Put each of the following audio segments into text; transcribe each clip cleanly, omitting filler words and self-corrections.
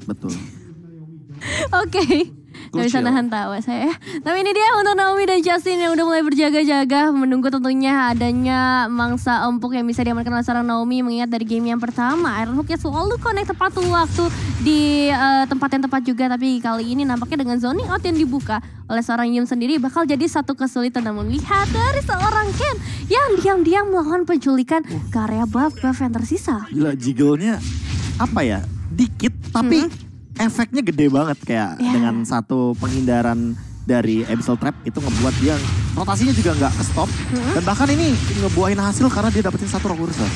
Betul. Oke. Gak bisa nahan tawa saya. Tapi ini dia untuk Naomi dan Justin yang udah mulai berjaga-jaga menunggu tentunya adanya mangsa empuk yang bisa diamankan oleh seorang Naomi. Mengingat dari game yang pertama Iron Hook ya selalu connect tepat waktu di tempat yang tepat juga. Tapi kali ini nampaknya dengan zoning out yang dibuka oleh seorang Yum sendiri bakal jadi satu kesulitan. Namun lihat dari seorang Ken yang diam-diam melakukan penculikan ke area buff yang tersisa. Gila, jiggle-nya apa ya, dikit tapi efeknya gede banget kayak dengan satu penghindaran dari Abyssal Trap itu ngebuat dia rotasinya juga nggak ke stop dan bahkan ini ngebuahin hasil karena dia dapetin satu Rock Ursa.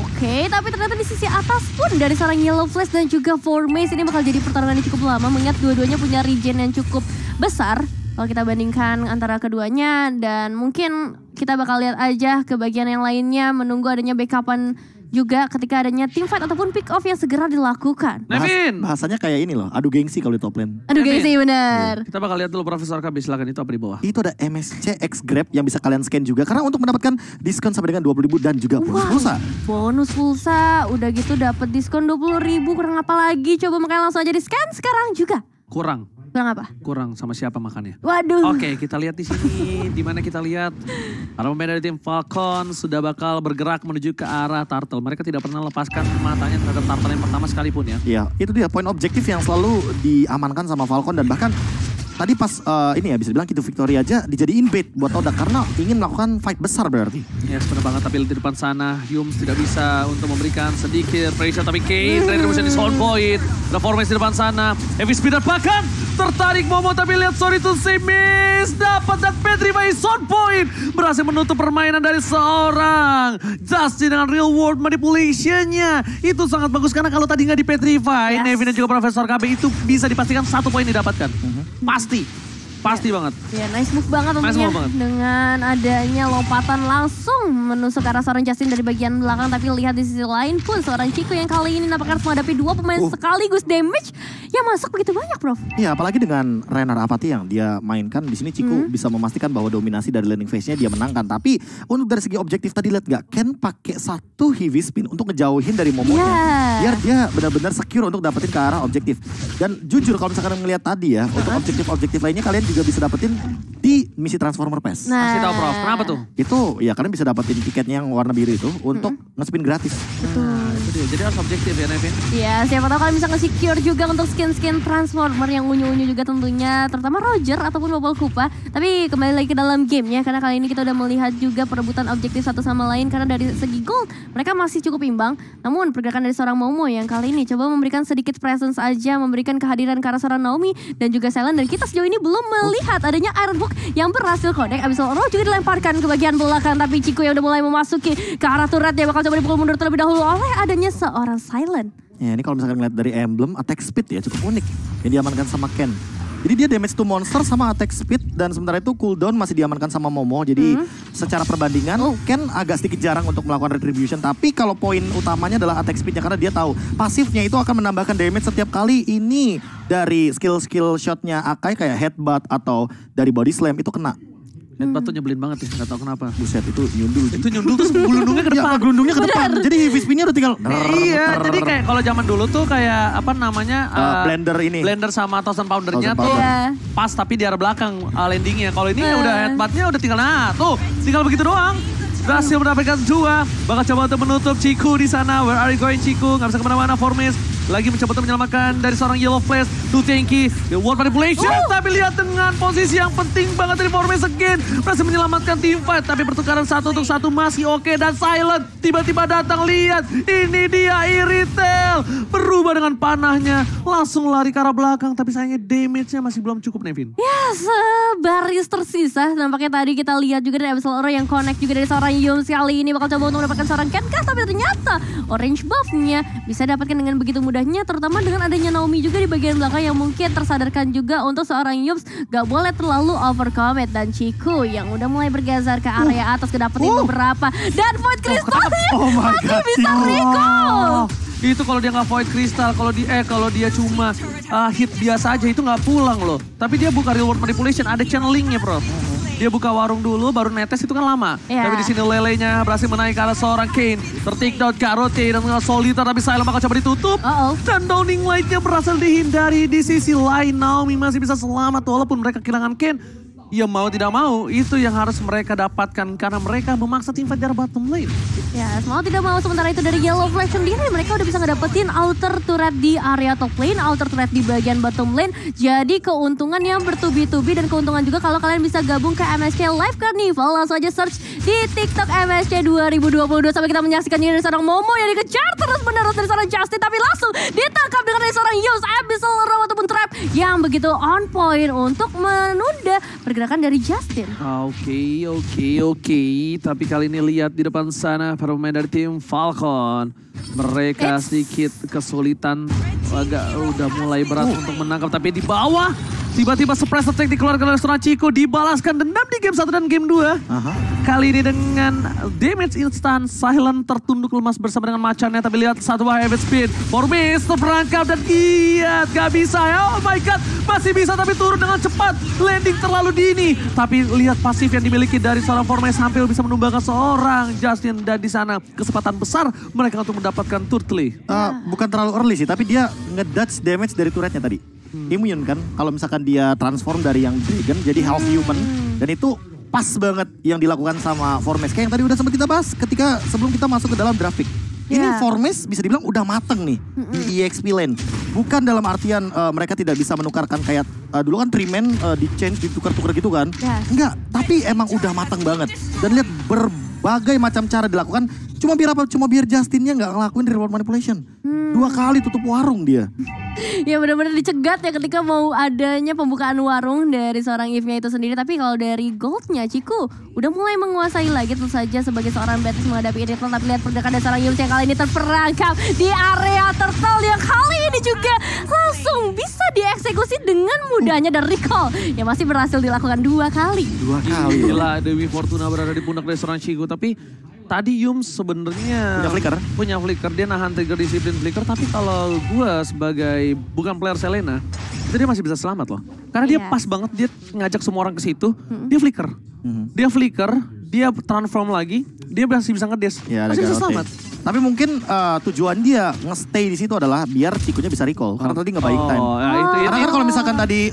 Oke, tapi ternyata di sisi atas pun dari seorang Yellow Flash dan juga Formace ini bakal jadi pertarungan yang cukup lama mengingat dua-duanya punya regen yang cukup besar kalau kita bandingkan antara keduanya, dan mungkin kita bakal lihat aja ke bagian yang lainnya menunggu adanya backupan juga ketika adanya team fight ataupun pick off yang segera dilakukan. Nevin! Bahasanya kayak ini loh, adu gengsi kalau di top lane. Adu gengsi bener. Kita bakal lihat dulu Profesor KB, silakan itu apa di bawah. Itu ada MSC X Grab yang bisa kalian scan juga karena untuk mendapatkan diskon sampai dengan 20.000 dan juga bonus pulsa. Bonus pulsa, udah gitu dapat diskon 20.000, kurang apa lagi? Coba makanya langsung aja di scan sekarang juga. Kurang apa? Kurang sama siapa makannya? Waduh. Oke, kita lihat di sini. Di mana kita lihat para pemain dari tim Falcon sudah bakal bergerak menuju ke arah Turtle. Mereka tidak pernah lepaskan matanya terhadap Turtle yang pertama sekalipun ya. Iya, itu dia poin objektif yang selalu diamankan sama Falcon dan bahkan tadi pas ini ya bisa dibilang Kitu Victory aja dijadiin bait buat Oda karena ingin melakukan fight besar berarti. Ya benar banget, tapi di depan sana Yums tidak bisa untuk memberikan sedikit pressure, tapi Kane dari revolution di sound point. Ada Formace di depan sana, Heavy Speeder bahkan tertarik Momo tapi lihat sorry to say miss. Dapat dan Petrify sound point. Berhasil menutup permainan dari seorang Justin dengan real world manipulation-nya. Itu sangat bagus karena kalau tadi nggak di Petrify, Nevin dan juga Profesor KB itu bisa dipastikan 1 poin didapatkan. Pasti banget. Ya, nice move banget tentunya dengan adanya lompatan langsung menusuk ke arah seorang Justin dari bagian belakang. Tapi lihat di sisi lain pun seorang Chico yang kali ini nampaknya harus menghadapi 2 pemain sekaligus damage yang masuk begitu banyak, Prof. Iya, apalagi dengan Renar Apathy yang dia mainkan di sini Chico bisa memastikan bahwa dominasi dari landing phase-nya dia menangkan. Tapi untuk dari segi objektif tadi lihat gak, Ken pakai 1 heavy spin untuk ngejauhin dari Momonya. Biar dia benar-benar secure untuk dapetin ke arah objektif. Dan jujur kalau misalkan ngelihat tadi ya, untuk objektif-objektif lainnya kalian juga bisa dapetin di misi Transformer Pass. Kasih tahu Prof, kenapa tuh? Itu ya kalian bisa dapetin tiketnya yang warna biru itu untuk nge-spin gratis. Itu dia. Jadi harus objektif ya Nevin. Iya, siapa tahu kalian bisa nge-secure juga untuk skin-skin Transformer yang unyu-unyu juga tentunya, terutama Roger ataupun Bubble Koopa. Tapi kembali lagi ke dalam gamenya karena kali ini kita udah melihat juga perebutan objektif satu sama lain karena dari segi gold mereka masih cukup imbang. Namun pergerakan dari seorang Momo yang kali ini coba memberikan sedikit presence aja, memberikan kehadiran ke arah seorang Naomi dan juga Silent, dan kita sejauh ini belum melihat adanya Iron Hook yang berhasil connect. Abyssal Roar juga dilemparkan ke bagian belakang, tapi Chico yang udah mulai memasuki ke arah turret yang bakal coba dipukul mundur terlebih dahulu oleh adanya seorang Silent. Ya ini kalau misalkan ngeliat dari emblem attack speed ya cukup unik yang diamankan sama Ken. Jadi dia damage to monster sama attack speed dan sementara itu cooldown masih diamankan sama Momo. Jadi secara perbandingan Ken agak sedikit jarang untuk melakukan retribution. Tapi kalau poin utamanya adalah attack speednya karena dia tahu pasifnya itu akan menambahkan damage setiap kali ini dari skill-skill shotnya Akai kayak headbutt atau dari body slam itu kena. Headbutt tuh nyebelin banget ya, gak tau kenapa. Buset itu nyundul. Itu nyundul terus gelundungnya ke depan. Ya, gelundungnya ke depan. Jadi heavy spinnya udah tinggal. Iya, jadi kayak kalau zaman dulu tuh kayak apa namanya blender ini. Blender sama thousand poundernya tuh pas tapi di arah belakang landingnya. Kalau ini udah headbuttnya udah tinggal tinggal begitu doang. Berhasil mendapatkan 2. Bakal coba untuk menutup Chico di sana. Where are you going Chico? Gak bisa kemana-mana. Formace lagi mencoba untuk menyelamatkan dari seorang Yellow Flash. Too tanky. The world manipulation. Tapi lihat dengan posisi yang penting banget dari Formace again. Berhasil menyelamatkan team fight. Tapi pertukaran 1 untuk 1 masih oke. Dan Silent tiba-tiba datang. Lihat. Ini dia Iritel. Berubah dengan panahnya. Langsung lari ke arah belakang. Tapi sayangnya damage-nya masih belum cukup Nevin. Ya sebaris tersisa. Nampaknya tadi kita lihat juga dari Abyssal Roar yang connect juga dari seorang Yums kali ini bakal coba untuk mendapatkan seorang Kenkah, tapi ternyata orange buff-nya bisa dapatkan dengan begitu mudahnya, terutama dengan adanya Naomi juga di bagian belakang yang mungkin tersadarkan juga untuk seorang Yums gak boleh terlalu overcommit, dan Chico yang udah mulai bergeser ke area atas kedapetin beberapa, dan Void Crystal-nya masih bisa recall. Itu kalau dia nggak Void Crystal, kalau dia cuma hit biasa aja itu nggak pulang loh. Tapi dia bukan real world manipulation, ada channeling-nya Prof. Dia buka warung dulu, baru netes itu kan lama. Tapi di sini lelenya berhasil menaik ke arah seorang Kane. Tertik down Karote dan Solitaire, tapi Silent bakal coba ditutup. Dan Downing Light-nya berhasil dihindari. Di sisi lain Naomi masih bisa selamat walaupun mereka kehilangan Kane. Ya mau tidak mau, itu yang harus mereka dapatkan karena mereka memaksa tim fight dari bottom lane. Ya, mau tidak mau sementara itu dari Yellow Flash sendiri mereka udah bisa ngedapetin outer turret di area top lane, outer turret di bagian bottom lane. Jadi keuntungan yang bertubi-tubi dan keuntungan juga kalau kalian bisa gabung ke MSC Live Carnival. Langsung aja search di TikTok MSC 2022 sampai kita menyaksikan dari seorang Momo yang dikejar terus-menerus dari seorang Justin. Tapi langsung ditangkap dengan dari seorang Yus Abyssal Row ataupun Trap yang begitu on point untuk menunda pergerakan dari Justin. Oke. Tapi kali ini lihat di depan sana para pemain dari tim Falcon. Mereka sedikit kesulitan, udah mulai berat untuk menangkap. Tapi di bawah tiba-tiba surprise attack dikeluarkan oleh seorang Chico, dibalaskan dendam di game 1 dan game 2. Kali ini dengan damage instan, Silent tertunduk lemas bersama dengan macannya. Tapi lihat satu buah heavy speed, Formis terperangkap dan giat, gak bisa. Oh my god, masih bisa tapi turun dengan cepat, landing terlalu dini. Tapi lihat pasif yang dimiliki dari seorang Formis hampir bisa menumbangkan seorang Justin. Dan di sana kesempatan besar mereka untuk mendapatkan turtle. Bukan terlalu early sih, tapi dia ngedodge damage dari turretnya tadi. Immune kan, kalau misalkan dia transform dari yang dragon jadi half human. Dan itu pas banget yang dilakukan sama Formes. Kayak yang tadi udah sempat kita bahas ketika sebelum kita masuk ke dalam draft pick. Ini Formes bisa dibilang udah mateng nih di EXP lane. Bukan dalam artian mereka tidak bisa menukarkan kayak dulu kan 3-man di change, ditukar-tukar gitu kan. Enggak, tapi emang udah mateng banget. Dan lihat berbagai macam cara dilakukan. Cuma biar apa? Cuma biar Justinnya nggak ngelakuin reward manipulation. 2 kali tutup warung dia. Ya benar-benar dicegat ya ketika mau adanya pembukaan warung dari seorang Eve-nya itu sendiri. Tapi kalau dari goldnya Ciku udah mulai menguasai lagi tentu saja sebagai seorang Betis menghadapi Irritable. Tapi lihat pergerakan dari seorang Yums yang kali ini terperangkap di area turtle yang kali ini juga langsung bisa dieksekusi dengan mudahnya dan recall yang masih berhasil dilakukan 2 kali. 2 kali. Gila, Dewi Fortuna berada di pundak dari seorang Ciku. Tapi tadi Yums sebenarnya punya flicker, dia nahan trigger disiplin flicker. Tapi kalau gue sebagai bukan player Selena, itu dia masih bisa selamat loh. Karena dia pas banget, dia ngajak semua orang ke situ, dia flicker. Dia flicker, dia transform lagi, dia masih bisa ngedes, masih bisa selamat. Tapi mungkin tujuan dia nge-stay di situ adalah biar Cikunya bisa recall. Karena tadi nggak buying time. Karena kan kalau misalkan tadi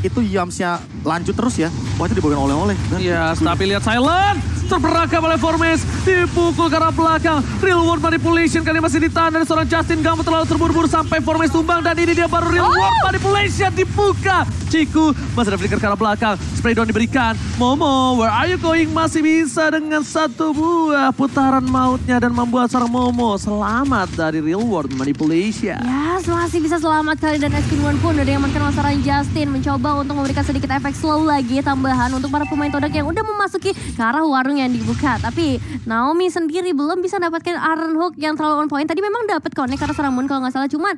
itu Yamsnya lanjut terus ya, wah itu dibawain oleh-oleh. Iya, tapi lihat Silent terperangkap oleh Formes, dipukul ke arah belakang. Real world manipulation kali masih ditahan dari seorang Justin. Gak mau terlalu terburu-buru sampai Formes tumbang. Dan ini dia baru real world manipulation dibuka. Ciku masih ada flicker ke arah belakang. Spray down diberikan. Momo, where are you going? Masih bisa dengan 1 buah putaran mautnya. Dan membuat seorang Momo selamat dari real world manipulation. Ya, masih bisa selamat kali. Dan Eskin One pun udah diamankan oleh seorang Justin. Mencoba untuk memberikan sedikit efek slow lagi. Tambahan untuk para pemain Todak yang udah memasuki ke arah warung yang dibuka. Tapi Naomi sendiri belum bisa dapatkan Iron Hook yang terlalu on point. Tadi memang dapat connect karena seorang Moon kalau nggak salah. Cuman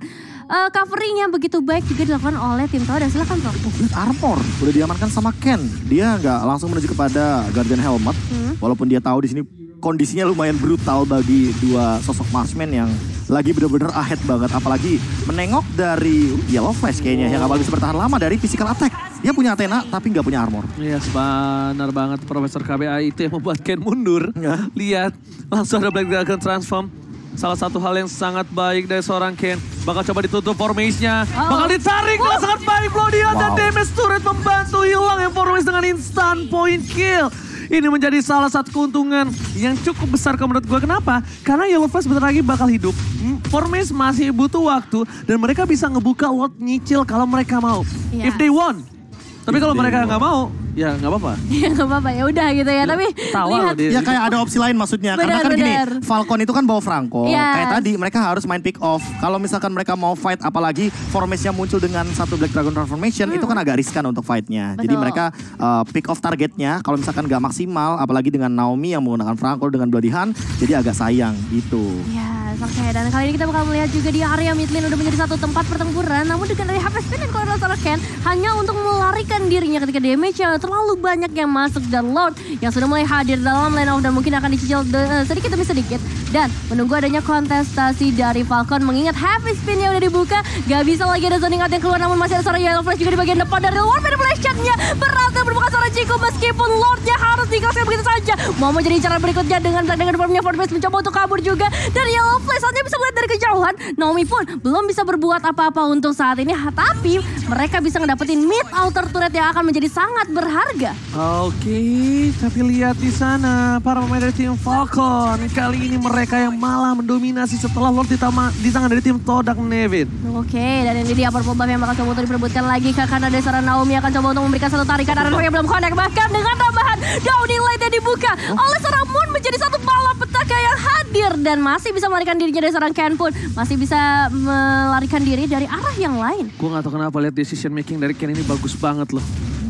covering yang begitu baik juga dilakukan oleh tim Todak. Silakan Bro. Armor udah diamankan sama Ken. Dia nggak langsung menuju kepada Guardian Helmet. Walaupun dia tahu di sini kondisinya lumayan brutal bagi 2 sosok marksman yang lagi bener-bener ahead banget. Apalagi menengok dari Yellow Flash kayaknya yang gak bisa bertahan lama dari physical attack. Dia punya Athena tapi gak punya armor. Yes, benar banget Profesor KBA itu yang membuat Ken mundur. Lihat, langsung ada Black Dragon transform. Salah satu hal yang sangat baik dari seorang Ken. Bakal coba ditutup formation-nya. Bakal ditarik dengan sangat baik blow dia. Dan damage turret membantu hilang yang formation dengan instant point kill. Ini menjadi salah satu keuntungan yang cukup besar kalau menurut gue. Kenapa? Karena Yellow Flash bentar lagi bakal hidup. Formes masih butuh waktu dan mereka bisa ngebuka lot nyicil kalau mereka mau. If they want. Tapi kalau mereka nggak mau, ya nggak apa-apa. Ya nggak apa-apa, ya udah gitu ya. Tapi lihat. Ya kayak ada opsi lain maksudnya. Karena kan gini, Falcon itu kan bawa Franco. Kayak tadi mereka harus main pick off. Kalau misalkan mereka mau fight, apalagi formasinya muncul dengan 1 Black Dragon Transformation, itu kan agak riskan untuk fightnya. Jadi mereka pick off targetnya. Kalau misalkan nggak maksimal, apalagi dengan Naomi yang menggunakan Franco dengan Bloody Hand, jadi agak sayang gitu. Ya, oke. Dan kali ini kita bakal melihat juga di area mid lane udah menjadi satu tempat pertempuran. Namun dengan dari HP Spin dan kalau salah Ken hanya untuk melarikan dirinya ketika damage-nya terlalu banyak yang masuk. Dan Lord yang sudah mulai hadir dalam line off dan mungkin akan dicicil sedikit demi sedikit Dan menunggu adanya kontestasi dari Falcon. Mengingat heavy spin-nya udah dibuka. Gak bisa lagi ada zoning out yang keluar. Namun masih ada seorang Yellow Flash juga di bagian depan dari Lord Manipulation-nya. Berhasil berbuka seorang Chico meskipun Lordnya harus dikasih begitu saja. Mau jadi cara berikutnya dengan deformnya Fortbase mencoba untuk kabur juga. Dan Yellow Flash hanya bisa melihat dari kejauhan. Naomi pun belum bisa berbuat apa-apa untuk saat ini. Tapi mereka bisa ngedapetin mid outer turret yang akan menjadi sangat berharga. Oke, tapi lihat di sana para pemain dari tim Falcon. Kali ini mereka yang malah mendominasi setelah Lord di tangan dari tim Todak Nevin. Oke, dan ini dia purple buff yang bakal coba untuk diperebutkan lagi. Karena ada seorang Naomi akan coba untuk memberikan satu tarikan. Arena yang belum connect. Bahkan dengan tambahan downing light yang dibuka oleh seorang Moon menjadi satu malapetaka yang hadir. Dan masih bisa melarikan dirinya dari seorang Ken pun. Masih bisa melarikan diri dari arah yang lain. Gue gak tahu kenapa lihat decision making dari Ken ini bagus banget loh.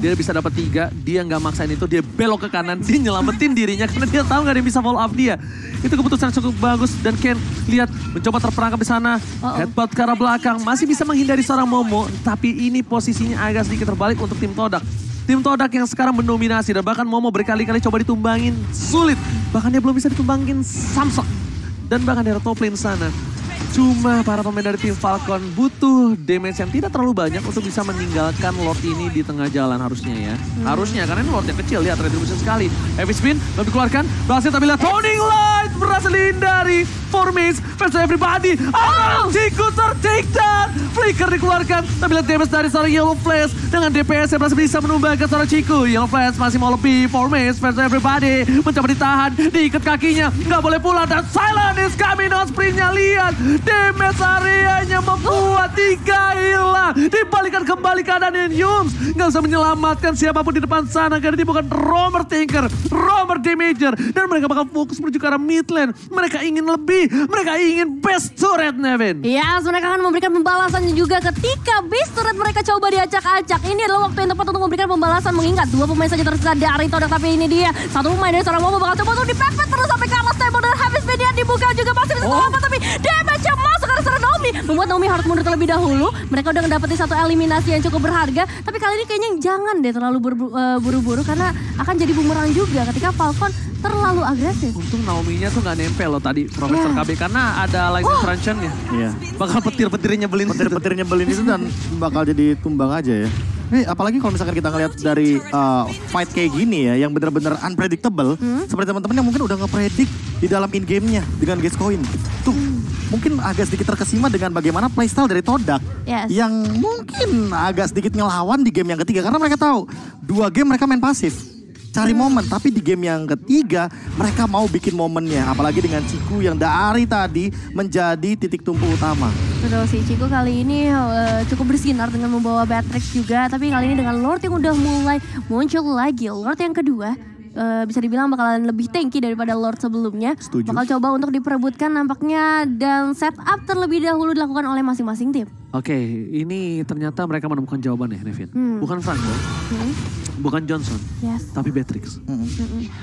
Dia bisa dapat 3, dia nggak maksain itu, dia belok ke kanan, dia nyelamatin dirinya karena dia tahu nggak ada yang bisa follow up dia. Itu keputusan cukup bagus dan Ken lihat mencoba terperangkap di sana, headbutt ke arah belakang, masih bisa menghindari seorang Momo, tapi ini posisinya agak sedikit terbalik untuk tim Todak. Tim Todak yang sekarang mendominasi dan bahkan Momo berkali-kali coba ditumbangin, sulit. Bahkan dia belum bisa ditumbangin Samsung. Dan bahkan dari top lane sana. Cuma para pemain dari tim Falcon butuh damage yang tidak terlalu banyak untuk bisa meninggalkan Lord ini di tengah jalan harusnya ya. Harusnya karena ini Lord yang kecil, lihat retribution sekali. Heavy spin, belum dikeluarkan, berhasil tapi lihat Toning Light berhasil dihindari. Formace versus everybody. Chico ter-take down. Flicker dikeluarkan, tapi lihat damage dari seorang Yellow Flash. Dengan DPS yang masih bisa menumbangkan seorang Chico. Yellow Flash masih mau lebih, Formace versus everybody. Mencoba ditahan, diikat kakinya, nggak boleh pulang. Dan Silent is coming on sprintnya, lihat. Damage areanya membuat 3 hilang. Dibalikan kembali keadaan Yums. Nggak bisa menyelamatkan siapapun di depan sana. Karena ini bukan Roamer Tinker, Roamer Damager. Dan mereka bakal fokus menuju ke arah mid lane. Mereka ingin lebih. Mereka ingin best turret, Nevin. Ya, mereka akan memberikan pembalasannya juga ketika base turret mereka coba diacak-acak. Ini adalah waktu yang tepat untuk memberikan pembalasan. Mengingat 2 pemain saja tersisa dari Todak. Tapi ini dia, 1 pemain dari seorang Momo bakal coba untuk dipepet terus sampai ke arah stable. Dan habis media dibuka juga masih bisa selamat. Tapi damage yang masuk ke arah seorang Naomi. Membuat Naomi harus mundur terlebih dahulu. Mereka udah ngedapetin 1 eliminasi yang cukup berharga. Tapi kali ini kayaknya jangan deh terlalu buru-buru. Karena akan jadi bumerang juga ketika Falcon terlalu agresif. Untung Naomi-nya tuh gak nempel loh tadi Profesor KB karena ada lightning crunch-nya. Iya. Bakal petir-petirnya nyebelin. Petir-petirnya nyebelin itu dan bakal jadi tumbang aja ya. Apalagi kalau misalkan kita ngeliat dari fight kayak gini ya, yang benar-benar unpredictable. Seperti teman-teman yang mungkin udah ngepredik di dalam in-game-nya dengan Gascoigne. Tuh mungkin agak sedikit terkesima dengan bagaimana playstyle dari Todak. Yang mungkin agak sedikit ngelawan di game yang ketiga. Karena mereka tahu 2 game mereka main pasif. Cari momen, tapi di game yang ketiga mereka mau bikin momennya. Apalagi dengan Chico yang dari tadi menjadi titik tumpu utama. Betul sih, Chico kali ini cukup bersinar dengan membawa Batrix juga. Tapi kali ini dengan Lord yang udah mulai muncul lagi. Lord yang kedua bisa dibilang bakalan lebih tanky daripada Lord sebelumnya. Setuju. Bakal coba untuk diperebutkan nampaknya dan setup terlebih dahulu dilakukan oleh masing-masing tim. Oke, ini ternyata mereka menemukan jawabannya, Nevin. Bukan Franco, bukan Johnson, tapi Batrix.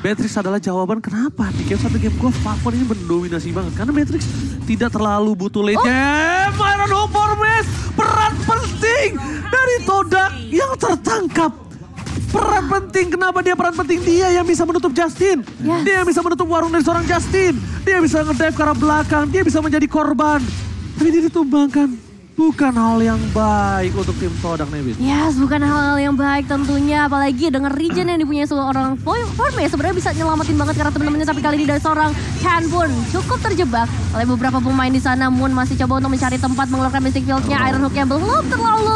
Batrix adalah jawaban kenapa di game 1 game gue Falcon ini mendominasi banget. Karena Batrix tidak terlalu butuh late game. Iron Hope Formace, peran penting dari Todak yang tertangkap. Peran penting, kenapa dia peran penting? Dia yang bisa menutup Justin. Dia yang bisa menutup warung dari seorang Justin. Dia bisa ngedive ke arah belakang, dia bisa menjadi korban. Tapi dia ditumbangkan. Bukan hal yang baik untuk tim Todak, Nevin. Yes, bukan hal yang baik tentunya. Apalagi dengan regen yang dipunyai seorang Formace sebenarnya bisa nyelamatin banget karena temen-temennya. Tapi kali ini dari seorang Ken pun cukup terjebak oleh beberapa pemain di sana. Moon masih coba untuk mencari tempat mengeluarkan basic field-nya. Iron Hook yang belum terlalu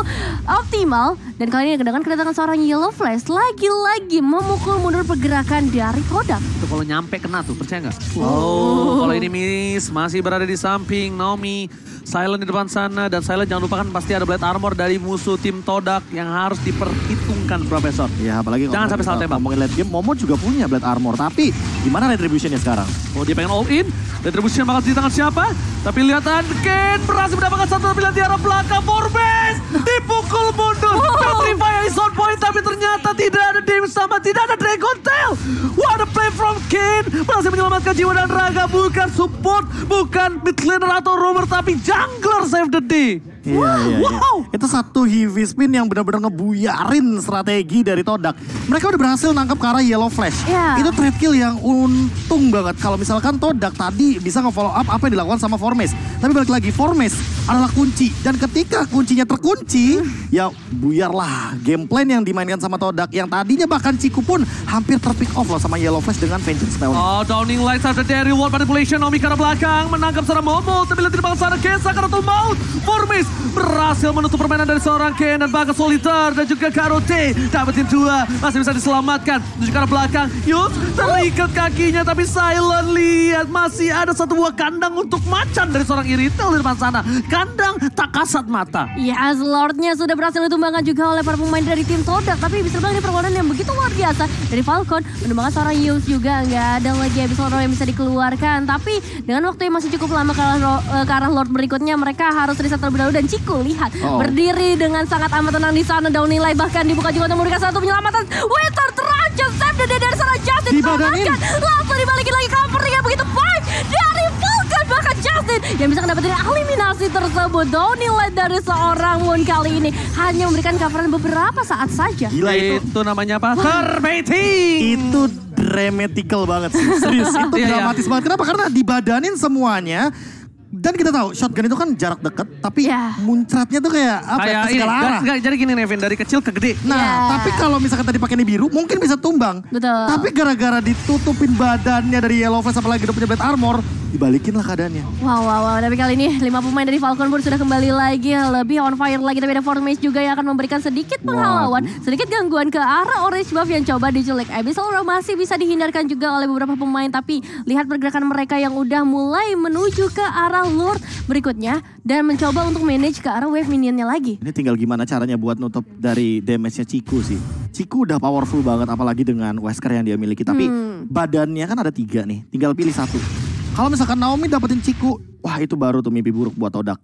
optimal. Dan kali ini dengan kedatangan seorang Yellow Flash lagi-lagi memukul mundur pergerakan dari Todak. Itu kalau nyampe kena tuh, percaya nggak? Kalau ini miss, masih berada di samping Naomi. Silent di depan sana dan Silent jangan lupakan pasti ada Blade Armor dari musuh tim Todak yang harus diperhitungkan, Profesor. Ya apalagi jangan sampai salah tembak. Ngomongin late game, Momo juga punya Blade Armor. Tapi gimana retributionnya sekarang? Oh dia pengen all in, retribution bakal di tangan siapa? Tapi lihatan Ken berhasil mendapatkan satu pilihan di arah belakang. Formace dipukul mundur. Petrify is on point tapi ternyata tidak ada damage sama, tidak ada Dragon Tail. What a play from Ken. Berhasil menyelamatkan jiwa dan raga, bukan support, bukan mid laner atau roamer tapi jungler save the day. Iya. Itu satu heavy spin yang benar-benar ngebuyarin strategi dari Todak. Mereka udah berhasil nangkap ke arah Yellow Flash. Itu trade kill yang untung banget. Kalau misalkan Todak tadi bisa nge-follow up apa yang dilakukan sama Formes. Tapi balik lagi, Formes adalah kunci. Dan ketika kuncinya terkunci, ya buyarlah game plan yang dimainkan sama Todak. Yang tadinya bahkan Ciku pun hampir terpick off loh sama Yellow Flash dengan Vengeance Spell. Oh, Downing Light ada dari World Manipulation. Nomi ke arah belakang, menangkap seorang Momo. Tapi lihat di belakang sana, Kesa karena tumbang. Formes berhasil menutup permainan dari seorang Ken dan bahkan Solitaire dan juga Karote. Dapetin 2, masih bisa diselamatkan. Menuju ke arah belakang, Yus terikat kakinya. Tapi Silent lihat masih ada satu buah kandang untuk macan dari seorang Iritel di depan sana. Kandang tak kasat mata. Yes, Lordnya sudah berhasil ditumbangkan juga oleh para pemain dari tim Todak. Tapi bisa bilang ini perlawanan yang begitu luar biasa. Dari Falcon, menumbangkan seorang Yus juga. Nggak ada lagi Abyssal yang bisa dikeluarkan. Tapi dengan waktu yang masih cukup lama ke arah Lord berikutnya, mereka harus riset terlebih dahulu. Dan Ciku lihat berdiri dengan sangat amat tenang di sana. Downing Light bahkan dibuka juga untuk memberikan satu penyelamatan. Winter terancam, save the day dari seorang Justin. Termakan, langsung dibalikin lagi covernya begitu baik dari Falcon. Bahkan Justin yang bisa mendapatkan eliminasi tersebut. Downing Light dari seorang Moon kali ini hanya memberikan coveran beberapa saat saja. Gila itu namanya apa? Verbatim. Itu dramatical banget sih. Serius, itu dramatis banget. Kenapa? Karena dibadanin semuanya. Dan kita tahu shotgun itu kan jarak dekat, tapi muncratnya tuh kayak apa? Kayak segala arah. Jadi gini Nevin, dari kecil ke gede. Nah, tapi kalau misalkan tadi pakai biru, mungkin bisa tumbang. Betul. Tapi gara-gara ditutupin badannya dari Yellow Flash, apalagi udah punya Blade Armor, dibalikin lah keadaannya. Wow. Tapi kali ini 5 pemain dari Falcon pun sudah kembali lagi, lebih on fire lagi. Tapi ada Formes juga yang akan memberikan sedikit penghalauan, sedikit gangguan ke arah Orange Buff yang coba diculik. Abyssal masih bisa dihindarkan juga oleh beberapa pemain. Tapi lihat pergerakan mereka yang udah mulai menuju ke arah Lord berikutnya dan mencoba untuk manage ke arah wave minionnya lagi. Ini tinggal gimana caranya buat nutup dari damage-nya Ciku sih. Ciku udah powerful banget apalagi dengan Wesker yang dia miliki. Tapi badannya kan ada 3 nih, tinggal pilih 1. Kalau misalkan Naomi dapetin Ciku, wah itu baru tuh mimpi buruk buat Todak.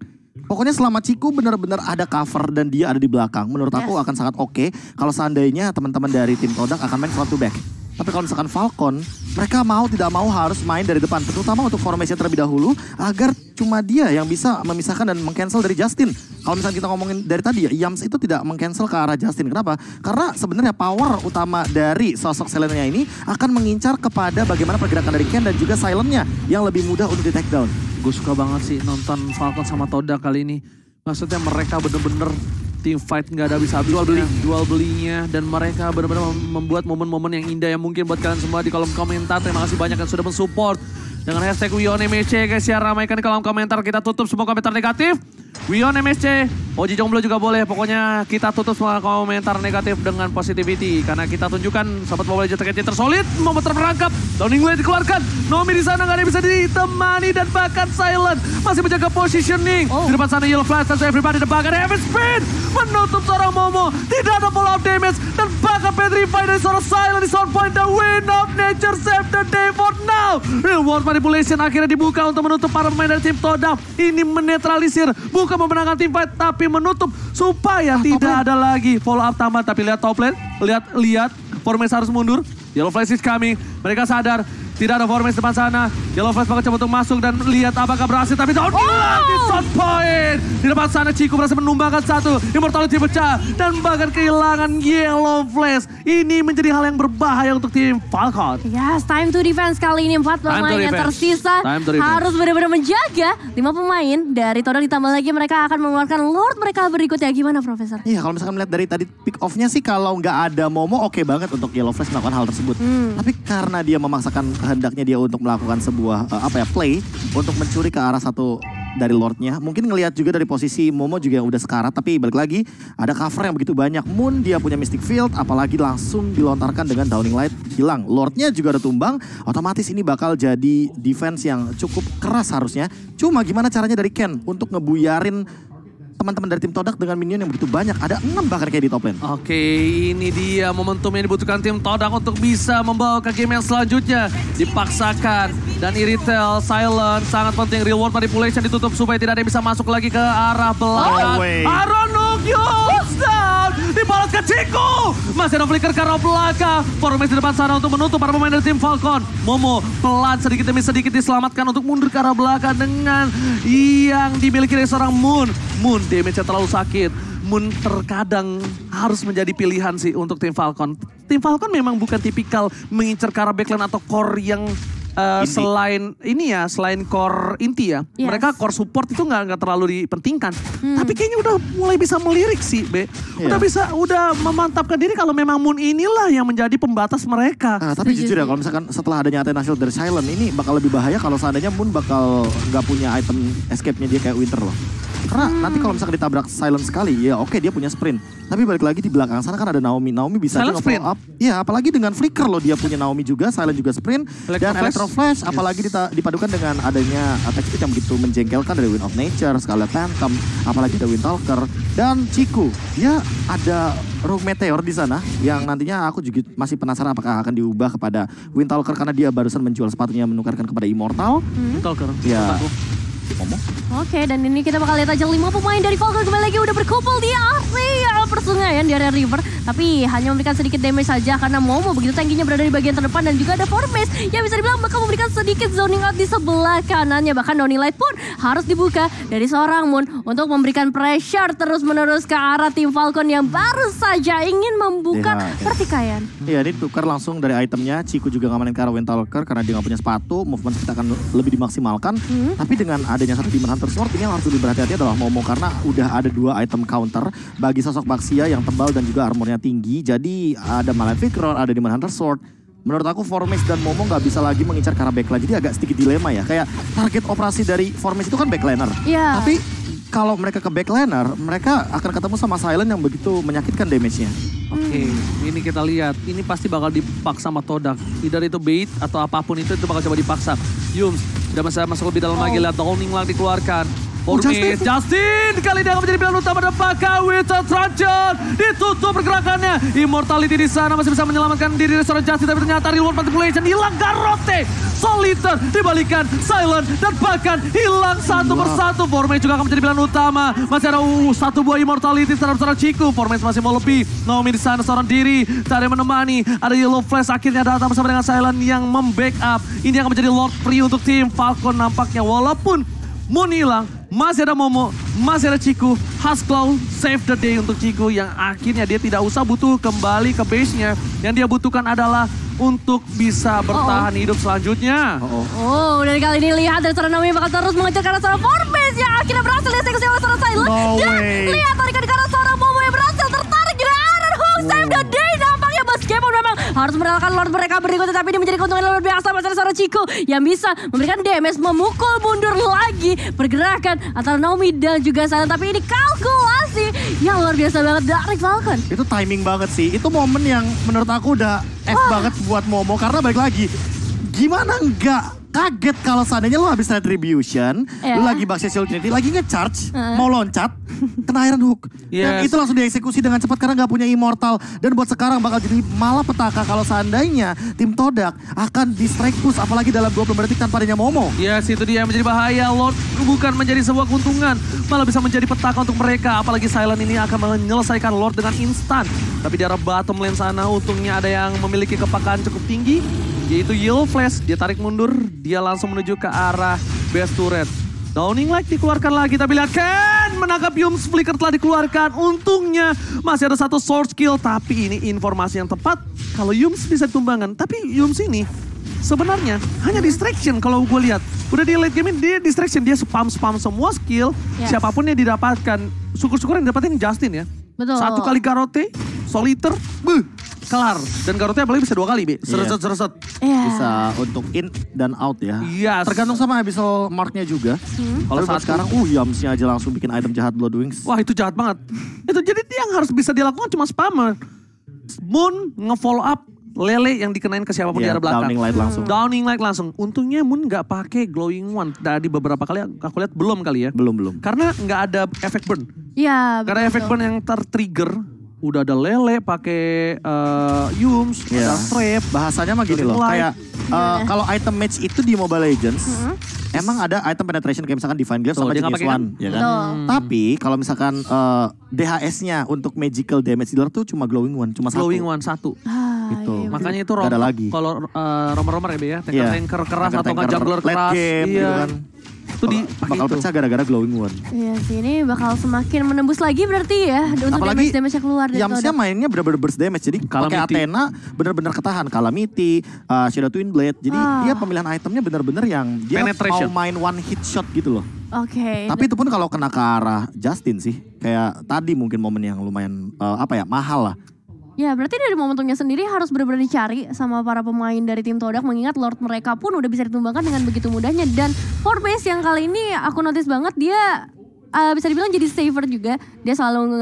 Pokoknya selama Ciku benar-benar ada cover dan dia ada di belakang, menurut aku akan sangat oke. Kalau seandainya teman-teman dari tim Todak akan main front to back. Tapi kalau misalkan Falcon, mereka mau tidak mau harus main dari depan. Terutama untuk formation terlebih dahulu, agar cuma dia yang bisa memisahkan dan meng-cancel dari Justin. Kalau misalnya kita ngomongin dari tadi ya, Yams itu tidak meng-cancel ke arah Justin. Kenapa? Karena sebenarnya power utama dari sosok Silentnya ini akan mengincar kepada bagaimana pergerakan dari Ken dan juga Silentnya yang lebih mudah untuk di take down. Gue suka banget sih nonton Falcon sama Todak kali ini. Maksudnya mereka bener-bener team fight nggak ada habis-habis, jual belinya, dan mereka benar-benar membuat momen-momen yang indah yang mungkin buat kalian semua di kolom komentar. Terima kasih banyak yang sudah mensupport dengan hashtag WionMSC guys ya, ramaikan di kolom komentar. Kita tutup semua komentar negatif. WionMSC, Oji Jomblo juga boleh. Pokoknya kita tutup semua komentar negatif dengan positivity karena kita tunjukkan Sobat Mobile Legends terkecil tersolid, momen terperangkap. Downing Light dikeluarkan, Nomi di sana nggak ada yang bisa ditemani dan bahkan Silent masih menjaga positioning. Di depan sana Yellow Flash dan everybody di depan Heavy Spin menutup seorang Momo. Tidak ada follow up damage dan bahkan petrify dari seorang Silent di sound point. The wind of nature save the day for now. Real world manipulation akhirnya dibuka untuk menutup para pemain dari tim Todak. Ini menetralisir, bukan memenangkan tim fight tapi menutup supaya tidak ada lagi follow up tamat. Tapi lihat top lane, lihat Formes harus mundur. Yellow Flash is coming, mereka sadar tidak ada Formes depan sana. Yellow Flash bakal coba untuk masuk dan lihat apakah berhasil. Tapi down di shot point. Di depan sana Ciku berhasil menumbangkan 1. Immortality pecah dan bahkan kehilangan Yellow Flash. Ini menjadi hal yang berbahaya untuk tim Falcon. Yes, time to defense kali ini. 4 pemain yang tersisa harus benar-benar menjaga 5 pemain dari Todak, ditambah lagi mereka akan mengeluarkan Lord mereka berikutnya. Gimana Profesor? Iya, kalau misalkan melihat dari tadi pick off-nya sih, kalau nggak ada Momo oke banget untuk Yellow Flash melakukan hal tersebut. Tapi karena dia memaksakan kehendaknya dia untuk melakukan sebuah play untuk mencuri ke arah satu dari Lordnya. Mungkin ngelihat juga dari posisi Momo juga yang udah sekarat, tapi balik lagi ada cover yang begitu banyak. Moon dia punya Mystic Field, apalagi langsung dilontarkan dengan Downing Light, hilang. Lordnya juga udah tumbang, otomatis ini bakal jadi defense yang cukup keras harusnya. Cuma gimana caranya dari Ken untuk ngebuyarin teman-teman dari tim Todak dengan minion yang begitu banyak. Ada 6 bahkan kayak di top lane. Oke, ini dia momentum yang dibutuhkan tim Todak untuk bisa membawa ke game yang selanjutnya. Dipaksakan. Dan Iritel, Silent, sangat penting. Real world manipulation ditutup supaya tidak ada yang bisa masuk lagi ke arah belakang. Aronok, down! Dibalas ke Ciku! Masih ada flicker ke arah belakang. Formasi di depan sana untuk menutup para pemain dari tim Falcon. Momo pelan sedikit demi sedikit diselamatkan untuk mundur ke arah belakang dengan yang dimiliki dari seorang Moon. Moon damage-nya terlalu sakit. Moon terkadang harus menjadi pilihan sih untuk tim Falcon. Tim Falcon memang bukan tipikal mengincar ke arah backline atau core yang selain ini ya, selain core inti ya. Yes. Mereka core support itu nggak terlalu dipentingkan. Tapi kayaknya udah mulai bisa melirik sih, Be. Udah memantapkan diri kalau memang Moon inilah yang menjadi pembatas mereka. Tapi jujur ya, kalau misalkan setelah adanya Athena Shield dari Silent, ini bakal lebih bahaya kalau seandainya Moon bakal nggak punya item escape-nya dia kayak Winter loh. Karena nanti kalau misalkan ditabrak Silent sekali, ya oke dia punya sprint. Tapi balik lagi di belakang sana kan ada Naomi. Naomi bisa Silent nge-follow up. Iya, apalagi dengan Flicker loh, dia punya Naomi juga, Silent juga sprint. Dan Electro Flash, apalagi dipadukan dengan adanya attack speed yang begitu menjengkelkan dari Wind of Nature, Scarlet Phantom, apalagi ada Wind Talker. Dan Chiku, dia ada Rogue Meteor di sana yang nantinya aku juga masih penasaran apakah akan diubah kepada Wind Talker karena dia barusan menjual sepatunya menukarkan kepada Immortal. Talker. Ya. Oke, dan ini kita bakal lihat aja 5 pemain dari Falcon kembali lagi udah berkumpul di area persungaian di area river. Tapi hanya memberikan sedikit damage saja karena Momo begitu tankinya berada di bagian terdepan dan juga ada Formes yang bisa dibilang bakal memberikan sedikit zoning out di sebelah kanannya. Bahkan Downing Light pun harus dibuka dari seorang Moon untuk memberikan pressure terus-menerus ke arah tim Falcon yang baru saja ingin membuka pertikaian. Iya, ini tukar langsung dari itemnya. Chiku juga ngamanin ke arah Wind Talker karena dia gak punya sepatu. Movement kita akan lebih dimaksimalkan. Tapi dengan adanya satu Demon Hunter Sword ini yang harus lebih berhati-hati adalah Momo karena udah ada 2 item counter bagi sosok Baxia yang tebal dan juga armornya tinggi. Jadi ada Malefic Roar, ada Demon Hunter Sword. Menurut aku Formes dan Momo gak bisa lagi mengincar ke arah backline. Jadi agak sedikit dilema ya. Kayak target operasi dari Formes itu kan backliner. Iya. Tapi kalau mereka ke backliner, mereka akan ketemu sama Silent yang begitu menyakitkan damage-nya. Oke, ini kita lihat. Ini pasti bakal dipaksa sama Todak. Either itu bait atau apapun itu bakal coba dipaksa. Yums, udah masuk lebih dalam lagi. Lihat Downing Light dikeluarkan. Justin kali ini akan menjadi pilihan utama depan Winter Truncheon. Ditutup pergerakannya. Immortality di sana masih bisa menyelamatkan diri dari seorang Justin. Tapi ternyata reward manipulation hilang. Garrote, Solitaire dibalikan Silent. Dan bahkan hilang satu persatu. Formes juga akan menjadi pilihan utama. Masih ada satu buah Immortality terhadap seorang Chiku. Formes masih mau lebih. Naomi di sana seorang diri. Tak ada yang menemani. Ada Yellow Flash akhirnya datang bersama dengan Silent yang membackup. Ini akan menjadi Lord Free untuk tim Falcon nampaknya. Walaupun Moon hilang, masih ada Momo, masih ada Chiku. Hasclaw save the day untuk Chiku yang akhirnya dia tidak usah butuh kembali ke base-nya. Yang dia butuhkan adalah untuk bisa bertahan hidup selanjutnya. Dan kali ini lihat dari seorang Naomi bakal terus mengejar karena seorang Formes yang akhirnya berhasil dieksekusi oleh seorang Silent. Dan lihat tarikan karena seorang Momo yang berhasil tertarik di arah Hook save the day. Nampaknya meskipun memang harus merelakan Lord mereka berikutnya, tapi ini menjadi keuntungan luar biasa pada seorang Chiku yang bisa memberikan damage, memukul mundur lagi pergerakan antara Naomi dan juga Silent. Tapi ini kalkulasi yang luar biasa banget dari Falcon. Itu timing banget sih. Itu momen yang menurut aku udah banget buat Momo. Karena balik lagi, gimana enggak kaget kalau seandainya lu habis retribution, lu lagi Baxia Shield Trinity, lagi nge-charge, mau loncat, kena Iron Hook. Dan itu langsung dieksekusi dengan cepat karena gak punya Immortal. Dan buat sekarang bakal jadi malah petaka kalau seandainya tim Todak akan di-strike push, apalagi dalam 20 detik tanpa adanya Momo. Yes, itu dia yang menjadi bahaya. Lord bukan menjadi sebuah keuntungan, malah bisa menjadi petaka untuk mereka. Apalagi Silent ini akan menyelesaikan Lord dengan instan. Tapi di arah bottom lane sana untungnya ada yang memiliki kepakaan cukup tinggi, yaitu Yellow Flash. Dia tarik mundur, dia langsung menuju ke arah base turret. Downing Light dikeluarkan lagi, tapi lihat Ken menangkap Yums. Flicker telah dikeluarkan. Untungnya masih ada satu source kill, tapi ini informasi yang tepat kalau Yums bisa ditumbangkan. Tapi Yums ini sebenarnya hanya distraction kalau gue lihat. Udah di late game ini dia distraction, dia spam semua skill. Siapapun yang didapatkan, syukur-syukur yang dapatin Justin ya. Betul. Satu kali Garrote, Solitaire, kelar. Dan Garrote apalagi bisa 2 kali, Be. Sereset. Bisa untuk in dan out ya. Yes. Tergantung sama Abyssal Mark-nya juga. Kalau saat sekarang, Yamsnya aja langsung bikin item jahat Blood Wings. Wah, itu jahat banget. Itu jadi yang harus bisa dilakukan cuma spammer. Moon nge-follow up Lele yang dikenain ke siapapun di arah belakang. Downing Light langsung. Untungnya Moon nggak pakai Glowing One. Dari beberapa kali aku lihat belum kali ya. Belum. Karena nggak ada efek burn. Iya. Karena efek burn yang tertrigger. Udah ada Lele pakai Yums, ada Trap. Bahasanya mah gini loh, kayak kalau item match itu di Mobile Legends, emang ada item penetration kayak misalkan Divine Glaive sama dia nggak Genius pakai One, ya kan? Tapi kalau misalkan DHS-nya untuk magical damage dealer tuh cuma Glowing One, cuma Glowing satu. One satu. Gitu. Iya, Makanya itu Nggak ada lagi. kalau romer-romer ya Be ya, Iya. tanker keras atau Tanker-tanker juggler late keras. game gitu Iya. kan. Itu bakal itu. pecah gara-gara Glowing One. Iya sih, ini bakal semakin menembus lagi berarti ya untuk Apalagi damage yang keluar dari Yamsnya Todak. mainnya bener-bener burst damage. Jadi pakai Calamity. Athena bener-bener ketahan. Calamity, Shadow Twin Blade. Jadi dia pemilihan itemnya bener-bener yang dia Penetration. mau main one hit shot gitu loh. Oke. Tapi itu pun kalau kena ke arah Justin sih. Kayak tadi mungkin momen yang lumayan mahal lah. Ya berarti dari momentumnya sendiri harus benar-benar dicari sama para pemain dari tim Todak. Mengingat Lord mereka pun udah bisa ditumbangkan dengan begitu mudahnya. Dan Forbase yang kali ini aku notice banget dia bisa dibilang jadi saver juga. Dia selalu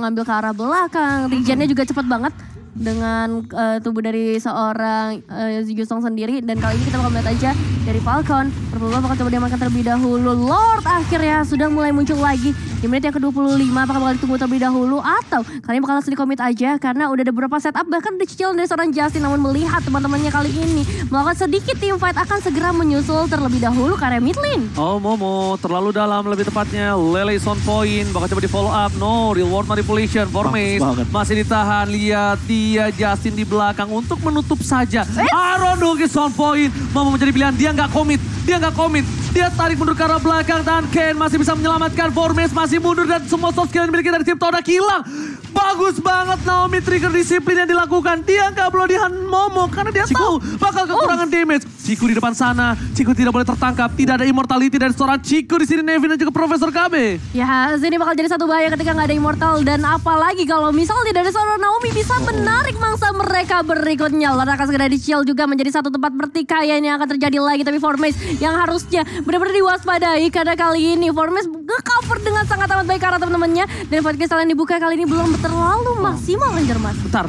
ngambil ke arah belakang. Regennya juga cepet banget dengan tubuh dari seorang Yusong sendiri. Dan kali ini kita bakal melihat aja dari Falcon. Pertama bakal coba diamankan terlebih dahulu. Lord akhirnya sudah mulai muncul lagi di menit yang ke-25. Apakah bakal ditunggu terlebih dahulu atau kali ini bakal langsung di-commit aja karena udah ada beberapa setup bahkan dicicil dari seorang Justin. Namun melihat teman-temannya kali ini melakukan sedikit team fight akan segera menyusul terlebih dahulu karena mid lane. Oh Momo terlalu dalam lebih tepatnya. Lele is on point. Bakal coba di follow up. No real world manipulation. Formace masih ditahan. Lihat dia Justin di belakang untuk menutup saja. Aaron Dog is on point. Momo menjadi pilihan. Dia nggak komit. Dia tarik mundur ke arah belakang dan Ken masih bisa menyelamatkan. Formace masih mundur dan semua soft skill yang dimiliki dari tim Todak hilang. Bagus banget Naomi trigger disiplin yang dilakukan. Dia nggak blow di Momo karena dia tahu bakal kekurangan damage. Ciku di depan sana. Ciku tidak boleh tertangkap. Tidak ada immortality dari seorang Ciku di sini. Nevin dan juga Profesor KB. Ya, sini bakal jadi satu bahaya ketika nggak ada immortal dan apalagi kalau misal tidak ada seorang Naomi bisa menarik mangsa mereka berikutnya. Lord akan segera di-shield juga menjadi satu tempat pertikaian yang akan terjadi lagi. Tapi Formace yang harusnya benar-benar diwaspadai karena kali ini Formace nge-cover dengan sangat amat baik karena teman-temannya. Dan fight crystal yang dibuka kali ini belum terlalu maksimal Ranger Mas. Bentar,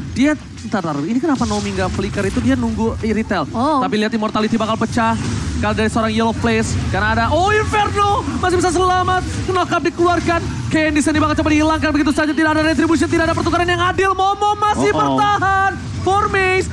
ini kenapa Naomi nggak flicker itu dia nunggu retail. Tapi lihat immortality bakal pecah. Kalau dari seorang Yellow Place. Karena ada, Inferno masih bisa selamat. Knock up dikeluarkan. Ken di sini bakal coba dihilangkan begitu saja. Tidak ada retribution, tidak ada pertukaran yang adil. Momo masih bertahan. Formace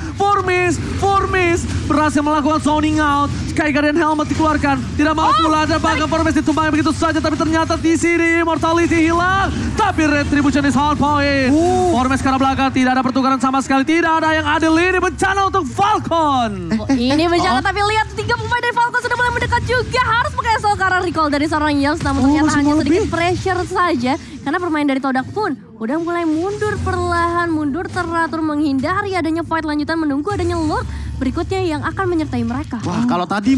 berhasil melakukan zoning out. Sky Guardian Helmet dikeluarkan. Tidak mau pula ada bahkan Formace ditumbangkan begitu saja. Tapi ternyata di sini Immortality hilang. Tapi Retribution is on point. Formace ke arah belakang. Tidak ada pertukaran sama sekali. Tidak ada yang adil. Ini bencana untuk Falcon. Ini bencana tapi lihat 3 pemain dari Falcon sudah mulai mendekat juga. Harus pakai soul karena recall dari seorang Yels. Namun ternyata hanya sedikit pressure saja. Karena permain dari Todak pun udah mulai mundur perlahan, mundur teratur menghindari adanya fight lanjutan menunggu adanya Lord berikutnya yang akan menyertai mereka. Wah, kalau tadi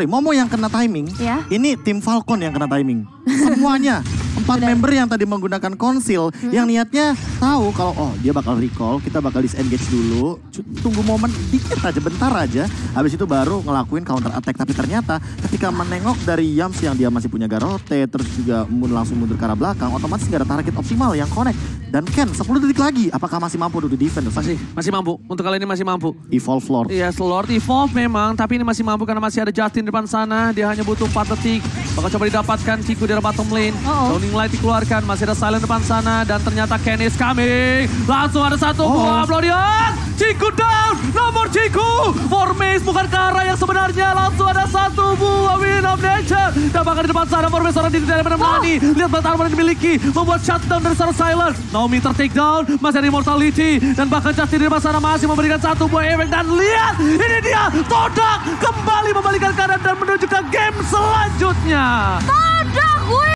Momo yang kena timing, ini tim Falcon yang kena timing. Semuanya 4 member yang tadi menggunakan konsil yang niatnya tahu kalau dia bakal recall, kita bakal disengage dulu, tunggu momen dikit aja, bentar aja, habis itu baru ngelakuin counter attack. Tapi ternyata ketika menengok dari Yams yang dia masih punya Garote, terus juga langsung mundur ke arah belakang, otomatis gak ada target optimal yang connect. Dan Ken 10 detik lagi, apakah masih mampu untuk defend? Masih mampu, untuk kali ini masih mampu. Evolve Lord. Iya, Lord Evolve memang, tapi ini masih mampu karena masih ada Justin di depan sana. Dia hanya butuh 4 detik. Bakal coba didapatkan Ciku di bottom lane. Downing Light dikeluarkan, masih ada Silent depan sana. Dan ternyata Ken is coming. Langsung ada satu buah Blodion. Ciku down, nomor Ciku. Formace bukan ke arah yang sebenarnya. Langsung ada satu buah Win of Nature. Dan bahkan di depan sana Formace seorang diri dari menemani. Lihat battle armor yang dimiliki. Membuat shutdown dari seorang Silent. Naomi ter-take down, masih ada Immortality. Dan bahkan Justin di depan sana masih memberikan satu buah efek. Dan lihat, ini dia Todak kembali membalikan keadaan dan menuju ke game selanjutnya. Todak